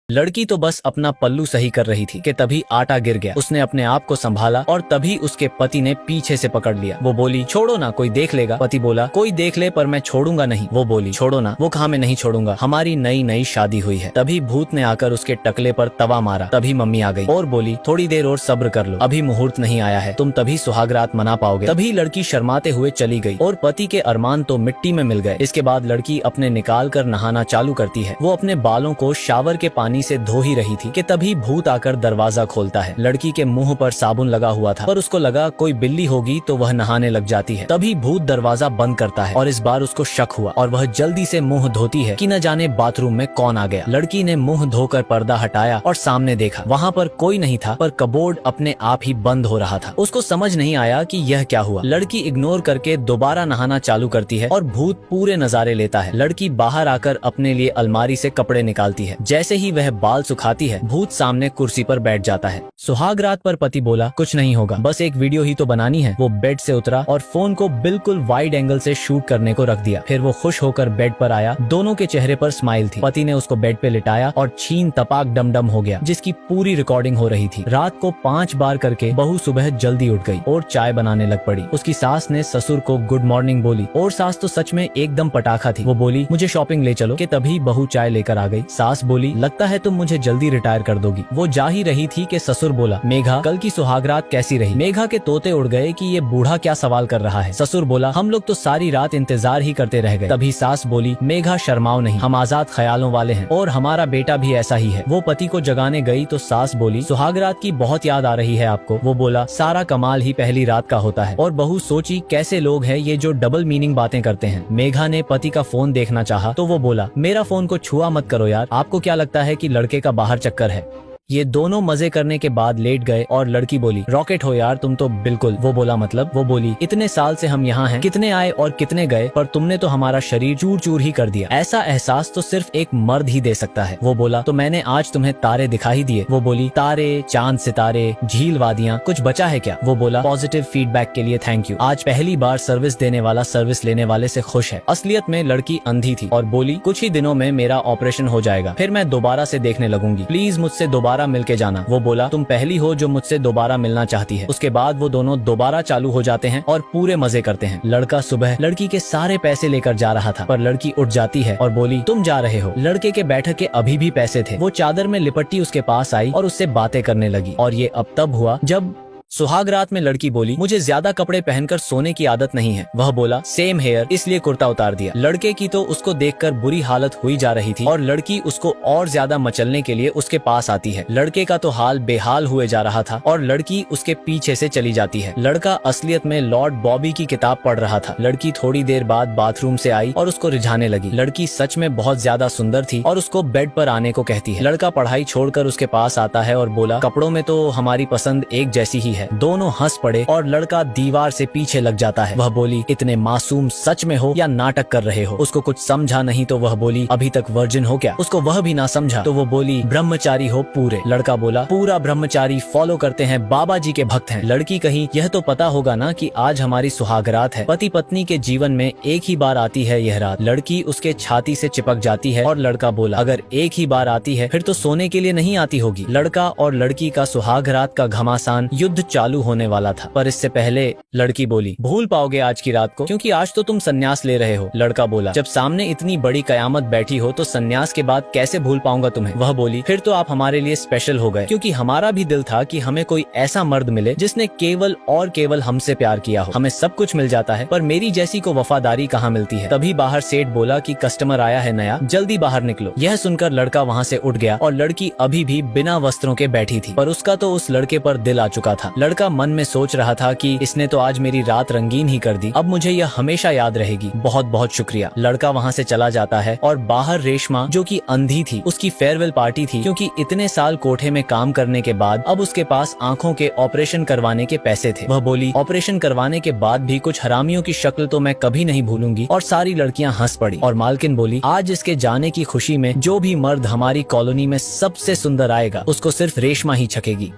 लड़की तो बस अपना पल्लू सही कर रही थी कि तभी आटा गिर गया। उसने अपने आप को संभाला और तभी उसके पति ने पीछे से पकड़ लिया। वो बोली, छोड़ो ना, कोई देख लेगा। पति बोला, कोई देख ले पर मैं छोड़ूंगा नहीं। वो बोली, छोड़ो ना। वो कहा, मैं नहीं छोड़ूंगा, हमारी नई नई शादी हुई है। तभी भूत ने आकर उसके टकले पर तवा मारा। तभी मम्मी आ गई और बोली, थोड़ी देर और सब्र कर लो, अभी मुहूर्त नहीं आया है, तुम तभी सुहागरात मना पाओगे। तभी लड़की शर्माते हुए चली गई और पति के अरमान तो मिट्टी में मिल गए। इसके बाद लड़की अपने निकाल कर नहाना चालू करती है। वो अपने बालों को शावर के पानी से धो ही रही थी कि तभी भूत आकर दरवाजा खोलता है। लड़की के मुंह पर साबुन लगा हुआ था पर उसको लगा कोई बिल्ली होगी तो वह नहाने लग जाती है। तभी भूत दरवाजा बंद करता है और इस बार उसको शक हुआ और वह जल्दी से मुंह धोती है कि न जाने बाथरूम में कौन आ गया। लड़की ने मुंह धोकर पर्दा हटाया और सामने देखा, वहाँ पर कोई नहीं था पर कबोर्ड अपने आप ही बंद हो रहा था। उसको समझ नहीं आया कि यह क्या हुआ। लड़की इग्नोर करके दोबारा नहाना चालू करती है और भूत पूरे नजारे लेता है। लड़की बाहर आकर अपने लिए अलमारी से कपड़े निकालती है। जैसे ही वह बाल सुखाती है, भूत सामने कुर्सी पर बैठ जाता है। सुहाग रात पर पति बोला, कुछ नहीं होगा, बस एक वीडियो ही तो बनानी है। वो बेड से उतरा और फोन को बिल्कुल वाइड एंगल से शूट करने को रख दिया। फिर वो खुश होकर बेड पर आया। दोनों के चेहरे पर स्माइल थी। पति ने उसको बेड पे लिटाया और छीन तपाक डमडम हो गया, जिसकी पूरी रिकॉर्डिंग हो रही थी। रात को 5 बार करके बहू सुबह जल्दी उठ गई और चाय बनाने लग पड़ी। उसकी सास ने ससुर को गुड मॉर्निंग बोली और सास तो सच में एकदम पटाखा थी। वो बोली, मुझे शॉपिंग ले चलो, कि तभी बहू चाय लेकर आ गई। सास बोली, लगता है तुम मुझे जल्दी रिटायर कर दोगी। वो जा ही रही थी कि ससुर बोला, मेघा, कल की सुहागरात कैसी रही? मेघा के तोते उड़ गए कि ये बूढ़ा क्या सवाल कर रहा है। ससुर बोला, हम लोग तो सारी रात इंतजार ही करते रह गए। तभी सास बोली, मेघा शर्माओ नहीं, हम आजाद ख्यालों वाले हैं और हमारा बेटा भी ऐसा ही है। वो पति को जगाने गई तो सास बोली, सुहागरात की बहुत याद आ रही है आपको? वो बोला, सारा कमाल ही पहली रात का होता है। और बहू सोची, कैसे लोग हैं ये जो डबल मीनिंग बातें करते हैं। मेघा ने पति का फोन देखना चाहा तो वो बोला, मेरा फोन को छुआ मत करो यार, आपको क्या लगता है कि लड़के का बाहर चक्कर है? ये दोनों मजे करने के बाद लेट गए और लड़की बोली, रॉकेट हो यार तुम तो बिल्कुल। वो बोला, मतलब? वो बोली, इतने साल से हम यहाँ हैं, कितने आए और कितने गए, पर तुमने तो हमारा शरीर चूर चूर ही कर दिया। ऐसा एहसास तो सिर्फ एक मर्द ही दे सकता है। वो बोला, तो मैंने आज तुम्हें तारे दिखा ही दिए। वो बोली, तारे, चांद सितारे, झील वादियाँ, कुछ बचा है क्या? वो बोला, पॉजिटिव फीडबैक के लिए थैंक यू, आज पहली बार सर्विस देने वाला सर्विस लेने वाले से खुश है। असलियत में लड़की अंधी थी और बोली, कुछ ही दिनों में मेरा ऑपरेशन हो जाएगा, फिर मैं दोबारा से देखने लगूंगी, प्लीज मुझसे दोबारा मिलके जाना। वो बोला, तुम पहली हो जो मुझसे दोबारा मिलना चाहती है। उसके बाद वो दोनों दोबारा चालू हो जाते हैं और पूरे मजे करते हैं। लड़का सुबह लड़की के सारे पैसे लेकर जा रहा था पर लड़की उठ जाती है और बोली, तुम जा रहे हो? लड़के के बैठक के अभी भी पैसे थे। वो चादर में लिपटी उसके पास आई और उससे बातें करने लगी और ये अब तब हुआ जब सुहाग रात में लड़की बोली, मुझे ज्यादा कपड़े पहनकर सोने की आदत नहीं है। वह बोला, सेम हेयर, इसलिए कुर्ता उतार दिया। लड़के की तो उसको देखकर बुरी हालत हुई जा रही थी और लड़की उसको और ज्यादा मचलने के लिए उसके पास आती है। लड़के का तो हाल बेहाल हुए जा रहा था और लड़की उसके पीछे से चली जाती है। लड़का असलियत में लॉर्ड बॉबी की किताब पढ़ रहा था। लड़की थोड़ी देर बाद बाथरूम से आई और उसको रिझाने लगी। लड़की सच में बहुत ज्यादा सुंदर थी और उसको बेड पर आने को कहती है। लड़का पढ़ाई छोड़कर उसके पास आता है और बोला, कपड़ों में तो हमारी पसंद एक जैसी ही है। दोनों हंस पड़े और लड़का दीवार से पीछे लग जाता है। वह बोली, इतने मासूम सच में हो या नाटक कर रहे हो? उसको कुछ समझा नहीं तो वह बोली, अभी तक वर्जिन हो क्या? उसको वह भी ना समझा तो वो बोली, ब्रह्मचारी हो पूरे। लड़का बोला, पूरा ब्रह्मचारी, फॉलो करते हैं, बाबा जी के भक्त हैं। लड़की कही, यह तो पता होगा ना कि आज हमारी सुहागरात है। पति पत्नी के जीवन में एक ही बार आती है यह रात। लड़की उसके छाती से चिपक जाती है और लड़का बोला, अगर एक ही बार आती है फिर तो सोने के लिए नहीं आती होगी। लड़का और लड़की का सुहागरात का घमासान युद्ध चालू होने वाला था पर इससे पहले लड़की बोली, भूल पाओगे आज की रात को, क्योंकि आज तो तुम सन्यास ले रहे हो। लड़का बोला, जब सामने इतनी बड़ी कयामत बैठी हो तो सन्यास के बाद कैसे भूल पाऊंगा तुम्हें? वह बोली, फिर तो आप हमारे लिए स्पेशल हो गए, क्योंकि हमारा भी दिल था कि हमें कोई ऐसा मर्द मिले जिसने केवल और केवल हमसे प्यार किया हो। हमें सब कुछ मिल जाता है पर मेरी जैसी को वफादारी कहाँ मिलती है। तभी बाहर सेठ बोला कि कस्टमर आया है नया, जल्दी बाहर निकलो। यह सुनकर लड़का वहाँ से उठ गया और लड़की अभी भी बिना वस्त्रों के बैठी थी पर उसका तो उस लड़के पर दिल आ चुका था। लड़का मन में सोच रहा था कि इसने तो आज मेरी रात रंगीन ही कर दी, अब मुझे यह हमेशा याद रहेगी, बहुत बहुत शुक्रिया। लड़का वहाँ से चला जाता है और बाहर रेशमा, जो कि अंधी थी, उसकी फेयरवेल पार्टी थी, क्योंकि इतने साल कोठे में काम करने के बाद अब उसके पास आंखों के ऑपरेशन करवाने के पैसे थे। वह बोली, ऑपरेशन करवाने के बाद भी कुछ हरामियों की शक्ल तो मैं कभी नहीं भूलूंगी, और सारी लड़कियां हंस पड़ी। और मालकिन बोली, आज इसके जाने की खुशी में जो भी मर्द हमारी कॉलोनी में सबसे सुंदर आएगा उसको सिर्फ रेशमा ही छकेगी।